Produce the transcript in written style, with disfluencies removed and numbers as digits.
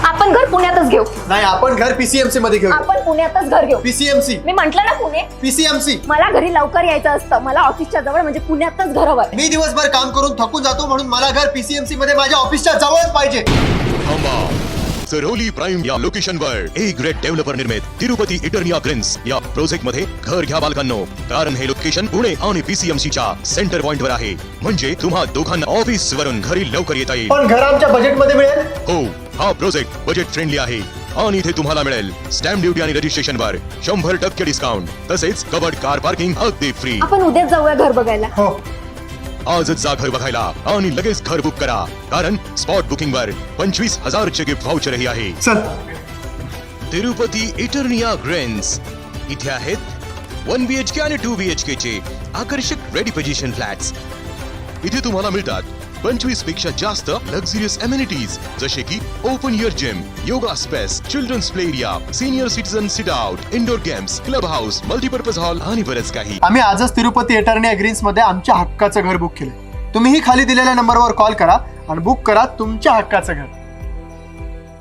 आपण घर पुण्यातच घेऊ. नाही, आपण घर पीसीएमसी मध्ये घेऊ. आपण पुण्यातच घर घेऊ. पीसीएमसी. मी म्हंटल ना पुणे. पीसीएमसी. मला घरी लवकर यायचं असतं. मला ऑफिसच्या जवळ म्हणजे पुण्यातच घर हवंय. मी दिवसभर काम करून थकून जातो म्हणून मला घर पीसीएमसी मध्ये माझ्या ऑफिसच्या जवळच पाहिजे. सरोली प्राइम या लोकेशन वर एक ग्रेट डेव्हलपर निर्मित तिरुपती इटर्निया ग्रीन्स या प्रोजेक्ट मध्ये घर घ्या बालकांनो. कारण हे लोकेशन पुणे आणि पीसीएमसी च्या सेंटर पॉइंट वर आहे. म्हणजे तुम्हा दोघांना ऑफिस वरून घरी लवकर येता येईल. पण घर आमच्या बजेट मध्ये मिळेल. हो, हा प्रोजेक्ट बजेट फ्रेंडली आहे आणि इथे तुम्हाला मिळेल स्टॅम्प ड्युटी आणि रजिस्ट्रेशन वर 100% डिस्काउंट, तसेच कवर्ड कार पार्किंग अगदी फ्री. आपण उद्याच जाऊया घर बघायला. हो, आजच जा घर बघायला आणि लगेच घर बुक करा. कारण स्पॉट बुकिंग वर 25,000 चे गिफ्ट व्हाउचरही आहे. चल. तिरुपती इटर्निया ग्रीन्स इथे आहेत 1 BHK आणि 2 BHK चे आकर्षक रेडी पोझिशन फ्लॅट्स. इथे तुम्हाला मिळतात 25 पेक्षा जास्त लक्झरियस एमिनिटीज, जसे की open air gym, yoga space, children's play area, senior citizen sit out, indoor games, club house, multipurpose hall आणि बरंच काही. आम्ही आजच तिरुपती इटर्निया ग्रीन्स मध्ये आमच्या हक्काचं घर बुक केलं. तुम्हीही खाली दिलेल्या नंबरवर कॉल करा आणि बुक करा तुमच्या हक्काचं घर.